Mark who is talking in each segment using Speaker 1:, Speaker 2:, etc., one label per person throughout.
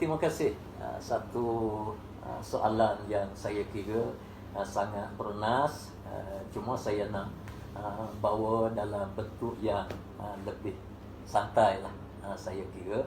Speaker 1: Terima kasih. Satu soalan yang saya kira sangat bernas. Cuma saya nak bawa dalam bentuk yang lebih santai lah. Saya kira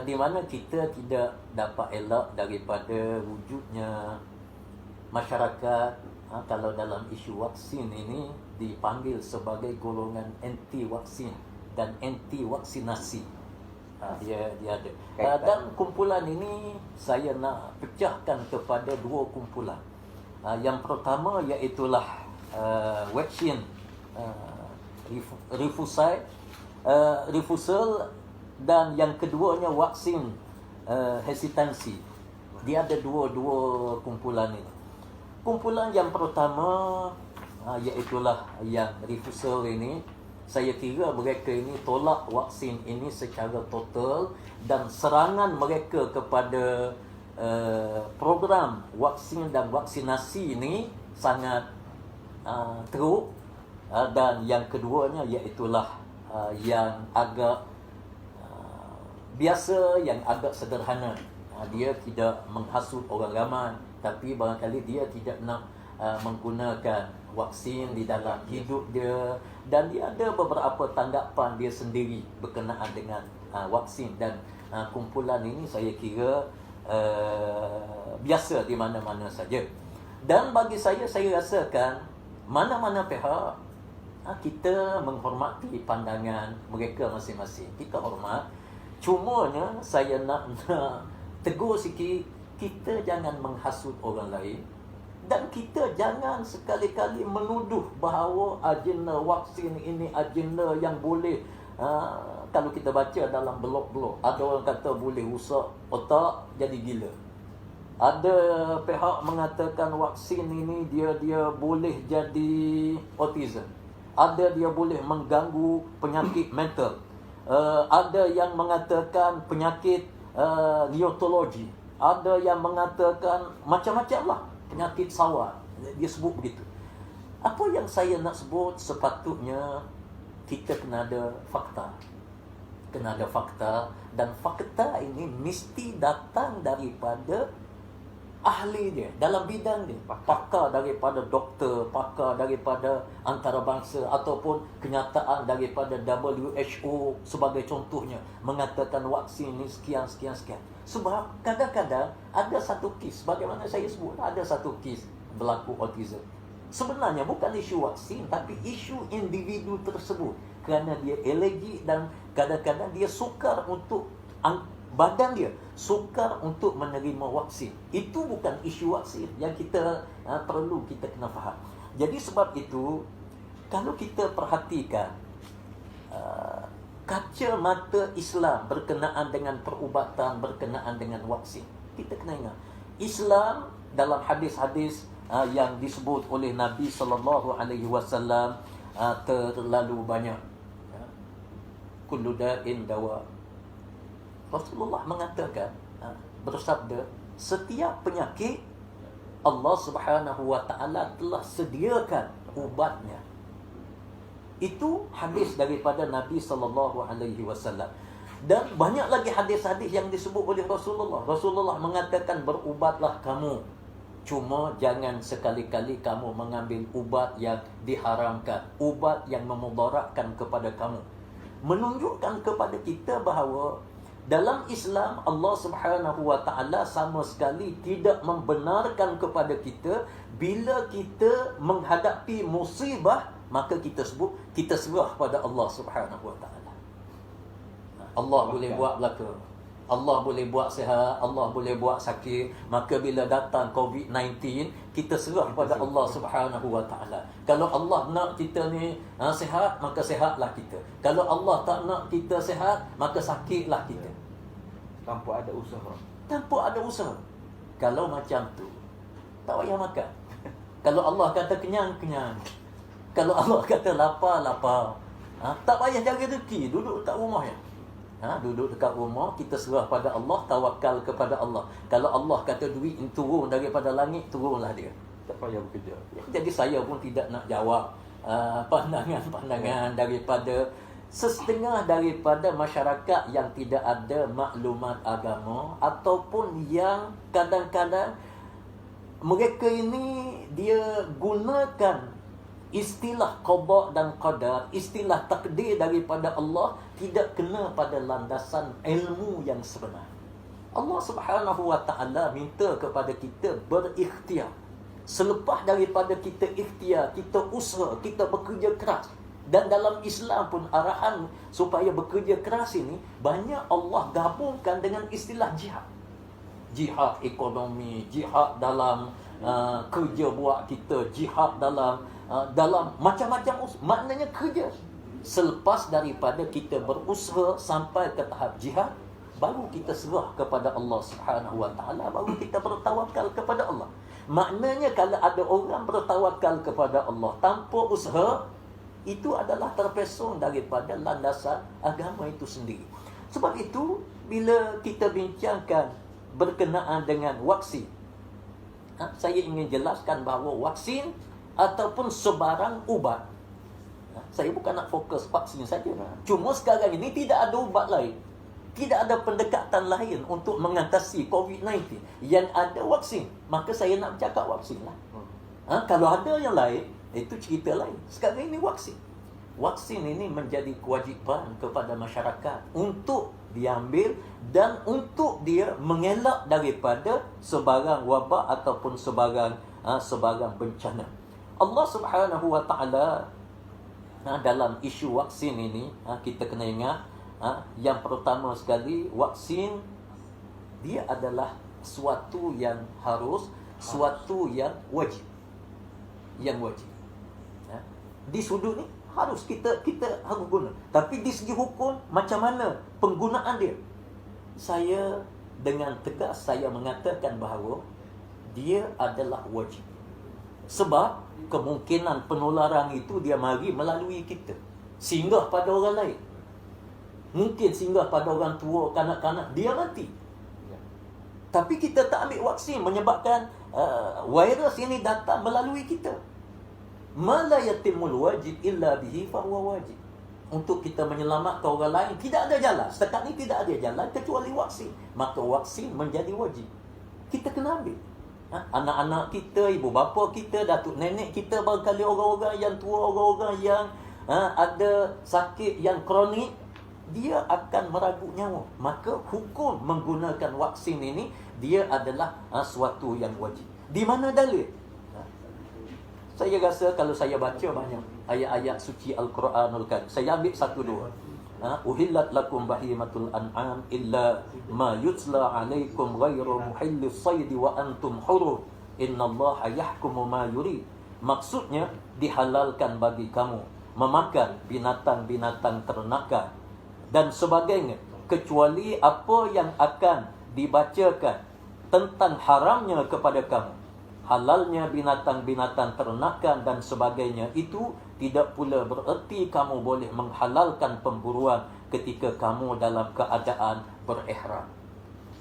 Speaker 1: di mana kita tidak dapat elak daripada wujudnya masyarakat kalau dalam isu vaksin ini dipanggil sebagai golongan anti vaksin dan anti vaksinasi. Dia ada. Dan kumpulan ini saya nak pecahkan kepada dua kumpulan. Yang pertama iaitulah vaksin refusal, dan yang keduanya vaksin hesitansi. Dia ada dua kumpulan ini. Kumpulan yang pertama iaitulah yang refusal ini. Saya kira mereka ini tolak vaksin ini secara total, dan serangan mereka kepada program vaksin dan vaksinasi ini sangat teruk. Dan yang keduanya iaitulah yang agak biasa, yang agak sederhana. Dia tidak menghasut orang ramai, tapi barangkali dia tidak nak menggunakan vaksin di dalam hidup dia, dan dia ada beberapa tanggapan dia sendiri berkenaan dengan vaksin. Dan kumpulan ini saya kira biasa di mana-mana saja. Dan bagi saya rasakan mana-mana pihak kita menghormati pandangan mereka masing-masing. Kita hormat. Cumanya saya nak tegur sikit, kita jangan menghasut orang lain. Dan kita jangan sekali-kali menuduh bahawa agenda vaksin ini agenda yang boleh, kalau kita baca dalam blog-blog, ada orang kata boleh rusak otak jadi gila. Ada pihak mengatakan vaksin ini dia boleh jadi autism. Ada dia boleh mengganggu penyakit mental. Ada yang mengatakan penyakit neurologi. Ada yang mengatakan macam-macam lah, penyakit sawar. Dia sebut begitu. Apa yang saya nak sebut, sepatutnya kita kena ada fakta. Kena ada fakta, dan fakta ini mesti datang daripada ahli dia dalam bidang dia. Pakar daripada doktor, pakar daripada antarabangsa, ataupun kenyataan daripada WHO sebagai contohnya mengatakan vaksin ini sekian. Sebab kadang-kadang ada satu kes, bagaimana saya sebut, ada satu kes berlaku autism. Sebenarnya bukan isu vaksin, tapi isu individu tersebut, kerana dia alergi dan kadang-kadang dia sukar untuk badan dia sukar untuk menerima vaksin. Itu bukan isu vaksin yang kita perlu kita kena faham. Jadi sebab itu, kalau kita perhatikan kaca mata Islam berkenaan dengan perubatan, berkenaan dengan vaksin, kita kena ingat Islam dalam hadis-hadis yang disebut oleh Nabi SAW terlalu banyak. Kullu da'in dawa. Rasulullah mengatakan, bersabda, setiap penyakit Allah Subhanahu wa taala telah sediakan ubatnya. Itu hadis daripada Nabi SAW. Dan banyak lagi hadis-hadis yang disebut oleh Rasulullah. Rasulullah mengatakan, berubatlah kamu, cuma jangan sekali-kali kamu mengambil ubat yang diharamkan, ubat yang memudaratkan kepada kamu. Menunjukkan kepada kita bahawa dalam Islam, Allah Subhanahu wa taala sama sekali tidak membenarkan kepada kita bila kita menghadapi musibah, maka kita serah pada Allah Subhanahu wa taala. Allah boleh buat belaka, Allah boleh buat sihat, Allah boleh buat sakit. Maka bila datang COVID-19, kita serah pada Allah Subhanahu wa taala. Kalau Allah nak kita ni sihat, maka sihatlah kita. Kalau Allah tak nak kita sihat, maka sakitlah kita.
Speaker 2: Tanpa ada usaha.
Speaker 1: Tanpa ada usaha. Kalau macam tu, tak payah makan. Kalau Allah kata kenyang, kenyang. Kalau Allah kata lapar, lapar. Tak payah jaga rezeki, duduk dekat rumah ya. Duduk dekat rumah, kita serah pada Allah, tawakal kepada Allah. Kalau Allah kata duit turun daripada langit, turunlah dia.
Speaker 2: Tak payah bekerja.
Speaker 1: Jadi saya pun tidak nak jawab pandangan-pandangan daripada Sesetengah daripada masyarakat yang tidak ada maklumat agama ataupun yang kadang-kadang mereka ini dia gunakan istilah qada dan qadar, istilah takdir daripada Allah tidak kena pada landasan ilmu yang sebenar. Allah Subhanahu wa taala minta kepada kita berikhtiar. Selepas daripada kita ikhtiar, kita usaha, kita bekerja keras. Dan dalam Islam pun arahan supaya bekerja keras ini banyak Allah gabungkan dengan istilah jihad. Jihad ekonomi, jihad dalam kerja buat kita, jihad dalam macam-macam maknanya kerja. Selepas daripada kita berusaha sampai ke tahap jihad, baru kita serah kepada Allah Subhanahu wa taala, baru kita bertawakal kepada Allah. Maknanya kalau ada orang bertawakal kepada Allah tanpa usaha, itu adalah terpesong daripada landasan agama itu sendiri. Sebab itu bila kita bincangkan berkenaan dengan vaksin, saya ingin jelaskan bahawa vaksin ataupun sebarang ubat, saya bukan nak fokus vaksin saja. Cuma sekarang ini tidak ada ubat lain, tidak ada pendekatan lain untuk mengatasi COVID-19. Yang ada vaksin, maka saya nak cakap vaksin lah. Kalau ada yang lain, itu cerita lain. Sekarang ini vaksin. Vaksin ini menjadi kewajipan kepada masyarakat untuk diambil dan untuk dia mengelak daripada sebarang wabak ataupun sebarang bencana. Allah Subhanahu wa taala dalam isu vaksin ini kita kena ingat yang pertama sekali, vaksin dia adalah suatu yang harus, suatu yang wajib. Yang wajib. Di sudut ni harus kita harus guna. Tapi di segi hukum macam mana penggunaan dia? Saya dengan tegas saya mengatakan bahawa dia adalah wajib. Sebab kemungkinan penularan itu dia mari melalui kita, singgah pada orang lain. Mungkin singgah pada orang tua, kanak-kanak, dia mati. Tapi kita tak ambil vaksin menyebabkan virus ini datang melalui kita. Ma la yatimul wajib illa bihi fahuwa wajib. Untuk kita menyelamatkan orang lain tidak ada jalan. Setakat ni tidak ada jalan kecuali vaksin. Maka vaksin menjadi wajib. Kita kena ambil. Anak-anak kita, ibu bapa kita, datuk nenek kita, barangkali orang-orang yang tua, orang-orang yang ada sakit yang kronik, dia akan meragut nyawa. Maka hukum menggunakan vaksin ini dia adalah suatu yang wajib. Di mana dalil? Saya rasa kalau saya baca banyak ayat-ayat suci Al-Quranul Karim, saya ambil satu dua. Uhillat lakum bahimatul an'am illa ma yutla alaikum ghairu muhillis saydi wa antum hurum innallaha yahkumu ma yurid. Maksudnya dihalalkan bagi kamu memakan binatang-binatang ternakan dan sebagainya, kecuali apa yang akan dibacakan tentang haramnya kepada kamu. Halalnya binatang-binatang ternakan dan sebagainya itu tidak pula bererti kamu boleh menghalalkan pemburuan ketika kamu dalam keadaan berihram.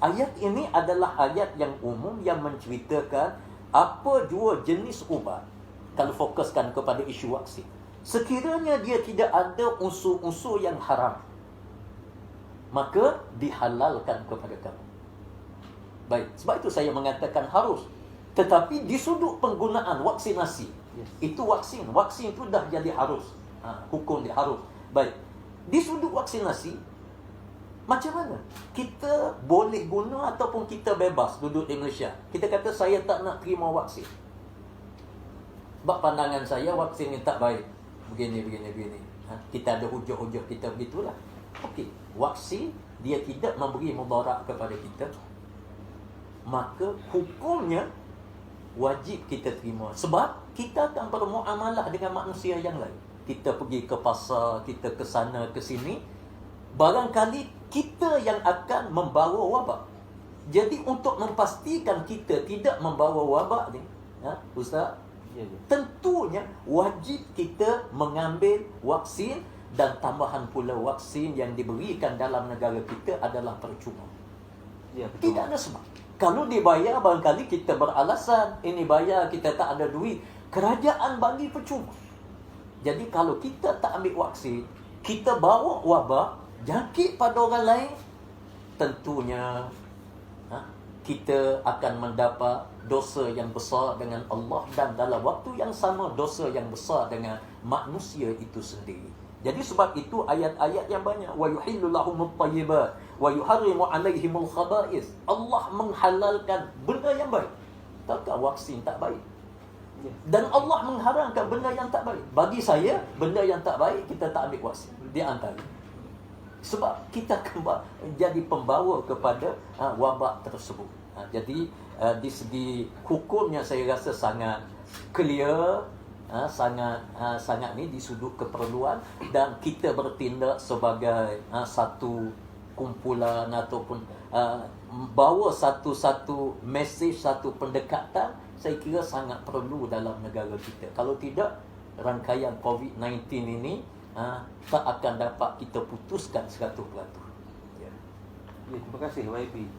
Speaker 1: Ayat ini adalah ayat yang umum yang menceritakan apa dua jenis ubat. Kalau fokuskan kepada isu vaksin, sekiranya dia tidak ada unsur-unsur yang haram, maka dihalalkan kepada kamu. Baik, sebab itu saya mengatakan harus. Tetapi di sudut penggunaan vaksinasi, itu vaksin itu dah jadi harus. Hukum dia harus. Baik, di sudut vaksinasi, macam mana? Kita boleh guna ataupun kita bebas duduk di Malaysia. Kita kata saya tak nak terima vaksin. Sebab pandangan saya vaksin ni tak baik. Begini. Kita ada hujah-hujah kita begitulah. Okey, vaksin dia tidak memberi mudarat kepada kita, maka hukumnya wajib kita terima. Sebab kita akan bermuamalah dengan manusia yang lain. Kita pergi ke pasar, kita ke sana ke sini, barangkali kita yang akan membawa wabak. Jadi untuk memastikan kita tidak membawa wabak ni, Ustaz, tentunya wajib kita mengambil vaksin, dan tambahan pula vaksin yang diberikan dalam negara kita adalah percuma. Tidak ada sebab. Kalau dibayar, barangkali kita beralasan, ini bayar, kita tak ada duit. Kerajaan bagi percuma. Jadi kalau kita tak ambil vaksin, kita bawa wabak, jangkit pada orang lain, tentunya kita akan mendapat dosa yang besar dengan Allah, dan dalam waktu yang sama dosa yang besar dengan manusia itu sendiri. Jadi sebab itu ayat-ayat yang banyak, wa yuhillu lahumut thayyibat wa yuharrimu alaihimul khaba'is. Allah menghalalkan benda yang baik. Takkan vaksin tak baik. Dan Allah mengharamkan benda yang tak baik. Bagi saya, benda yang tak baik kita tak ambil vaksin. Di antara. Sebab kita akan jadi pembawa kepada wabak tersebut. Jadi di segi hukumnya saya rasa sangat clear, sangat ni di sudut keperluan, dan kita bertindak sebagai satu kumpulan ataupun bawa satu mesej, satu pendekatan, saya kira sangat perlu dalam negara kita. Kalau tidak, rangkaian COVID-19 ini tak akan dapat kita putuskan 100%.
Speaker 2: Ya, terima kasih YB.